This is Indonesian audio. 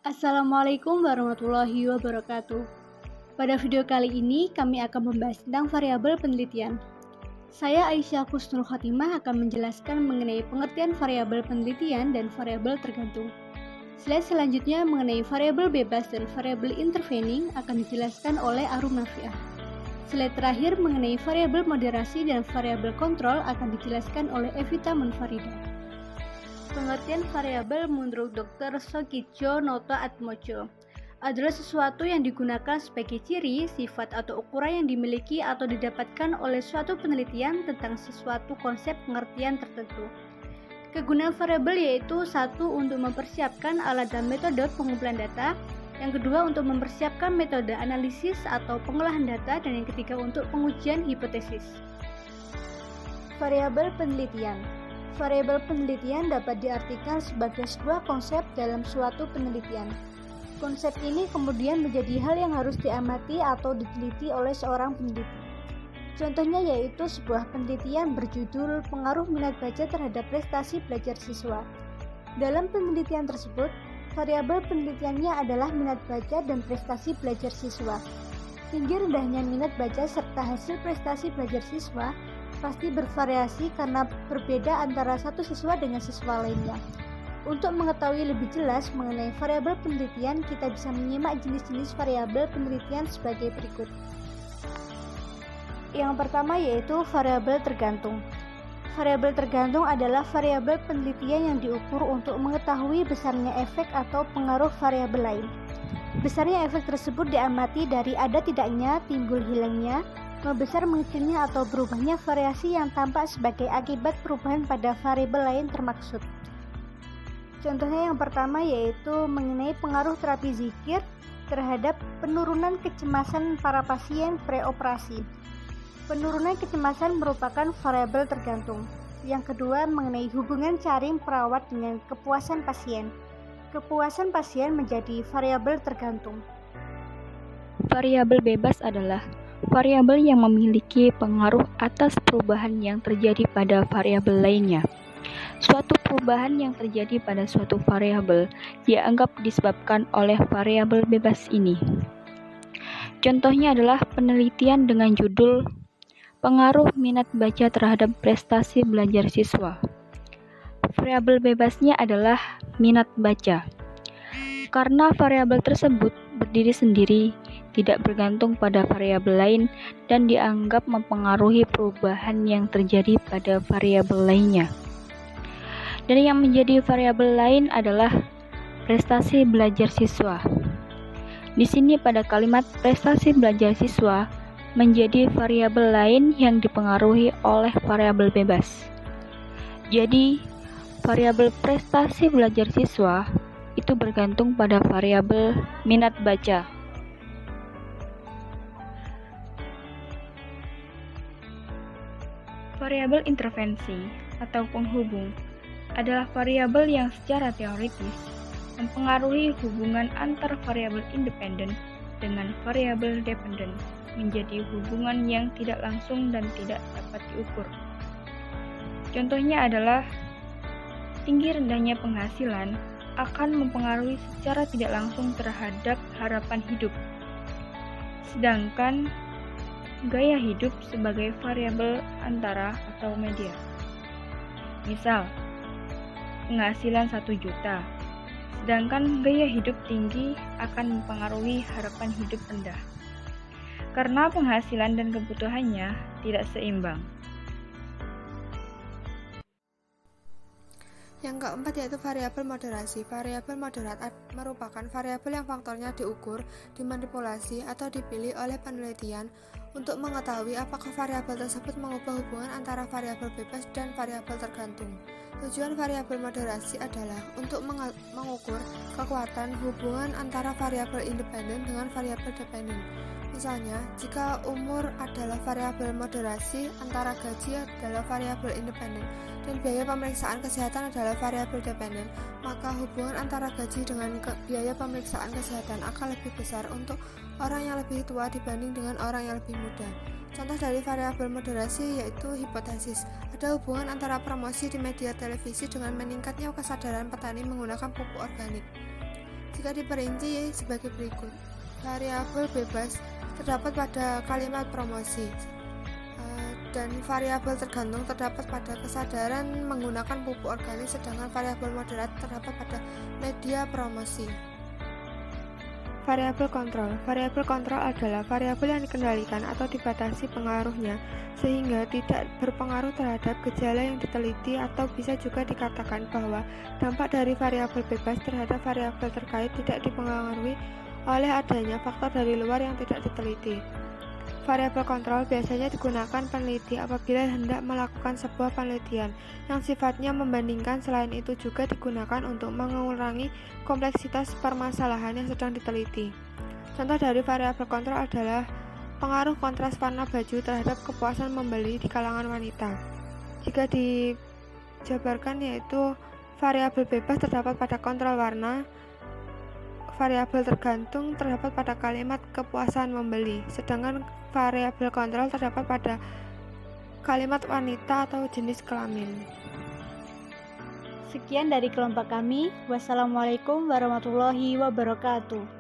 Assalamualaikum warahmatullahi wabarakatuh. Pada video kali ini, kami akan membahas tentang variabel penelitian. Saya Aisyah Kusnul Khotimah akan menjelaskan mengenai pengertian variabel penelitian dan variabel tergantung. Slide selanjutnya mengenai variabel bebas dan variabel intervening akan dijelaskan oleh Arum Nafiah. Slide terakhir mengenai variabel moderasi dan variabel kontrol akan dijelaskan oleh Evita Munfarida. Pengertian variabel menurut Dr. Sokicho Noto Atmojo adalah sesuatu yang digunakan sebagai ciri, sifat, atau ukuran yang dimiliki atau didapatkan oleh suatu penelitian tentang sesuatu konsep pengertian tertentu. Kegunaan variabel yaitu satu, untuk mempersiapkan alat dan metode pengumpulan data, yang kedua untuk mempersiapkan metode analisis atau pengolahan data, dan yang ketiga untuk pengujian hipotesis. Variabel penelitian. Variabel penelitian dapat diartikan sebagai sebuah konsep dalam suatu penelitian. Konsep ini kemudian menjadi hal yang harus diamati atau diteliti oleh seorang peneliti. Contohnya yaitu sebuah penelitian berjudul Pengaruh Minat Baca Terhadap Prestasi Belajar Siswa. Dalam penelitian tersebut, variabel penelitiannya adalah minat baca dan prestasi belajar siswa. Tinggi rendahnya minat baca serta hasil prestasi belajar siswa pasti bervariasi karena berbeda antara satu siswa dengan siswa lainnya. Untuk mengetahui lebih jelas mengenai variabel penelitian, kita bisa menyimak jenis-jenis variabel penelitian sebagai berikut. Yang pertama yaitu variabel tergantung. Variabel tergantung adalah variabel penelitian yang diukur untuk mengetahui besarnya efek atau pengaruh variabel lain. Besarnya efek tersebut diamati dari ada tidaknya, timbul hilangnya, membesar mengecilnya atau berubahnya variasi yang tampak sebagai akibat perubahan pada variabel lain termaksud. Contohnya yang pertama yaitu mengenai pengaruh terapi zikir terhadap penurunan kecemasan para pasien preoperasi. Penurunan kecemasan merupakan variabel tergantung. Yang kedua mengenai hubungan caring perawat dengan kepuasan pasien. Kepuasan pasien menjadi variabel tergantung. Variabel bebas adalah variabel yang memiliki pengaruh atas perubahan yang terjadi pada variabel lainnya. Suatu perubahan yang terjadi pada suatu variabel dianggap disebabkan oleh variabel bebas ini. Contohnya adalah penelitian dengan judul Pengaruh Minat Baca Terhadap Prestasi Belajar Siswa. Variabel bebasnya adalah minat baca. Karena variabel tersebut berdiri sendiri, tidak bergantung pada variabel lain dan dianggap mempengaruhi perubahan yang terjadi pada variabel lainnya. Dan yang menjadi variabel lain adalah prestasi belajar siswa. Di sini pada kalimat prestasi belajar siswa menjadi variabel lain yang dipengaruhi oleh variabel bebas. Jadi, variabel prestasi belajar siswa itu bergantung pada variabel minat baca. Variabel intervensi atau penghubung adalah variabel yang secara teoritis mempengaruhi hubungan antar variabel independen dengan variabel dependen menjadi hubungan yang tidak langsung dan tidak dapat diukur. Contohnya adalah tinggi rendahnya penghasilan akan mempengaruhi secara tidak langsung terhadap harapan hidup. Sedangkan gaya hidup sebagai variabel antara atau media. Misal, penghasilan 1 juta, sedangkan gaya hidup tinggi akan mempengaruhi harapan hidup rendah. Karena penghasilan dan kebutuhannya tidak seimbang. Yang keempat yaitu variabel moderasi. Variabel moderat merupakan variabel yang faktornya diukur, dimanipulasi, atau dipilih oleh penelitian untuk mengetahui apakah variabel tersebut mengubah hubungan antara variabel bebas dan variabel tergantung. Tujuan variabel moderasi adalah untuk mengukur kekuatan hubungan antara variabel independen dengan variabel dependen. Misalnya, jika umur adalah variabel moderasi, antara gaji adalah variabel independen, dan biaya pemeriksaan kesehatan adalah variabel dependen, maka hubungan antara gaji dengan biaya pemeriksaan kesehatan akan lebih besar untuk orang yang lebih tua dibanding dengan orang yang lebih muda. Contoh dari variabel moderasi yaitu hipotesis. Ada hubungan antara promosi di media televisi dengan meningkatnya kesadaran petani menggunakan pupuk organik. Jika diperinci sebagai berikut. Variabel bebas terdapat pada kalimat promosi, dan variabel tergantung terdapat pada kesadaran menggunakan pupuk organik, sedangkan variabel moderat terdapat pada media promosi. Variabel kontrol adalah variabel yang dikendalikan atau dibatasi pengaruhnya sehingga tidak berpengaruh terhadap gejala yang diteliti, atau bisa juga dikatakan bahwa dampak dari variabel bebas terhadap variabel terkait tidak dipengaruhi oleh adanya faktor dari luar yang tidak diteliti. Variabel kontrol biasanya digunakan peneliti apabila hendak melakukan sebuah penelitian yang sifatnya membandingkan. Selain itu juga digunakan untuk mengurangi kompleksitas permasalahan yang sedang diteliti. Contoh dari variabel kontrol adalah pengaruh kontras warna baju terhadap kepuasan membeli di kalangan wanita. Jika dijabarkan, yaitu variabel bebas terdapat pada kontrol warna, variabel tergantung terdapat pada kalimat kepuasan membeli, sedangkan variabel kontrol terdapat pada kalimat wanita atau jenis kelamin. Sekian dari kelompok kami. Wassalamualaikum warahmatullahi wabarakatuh.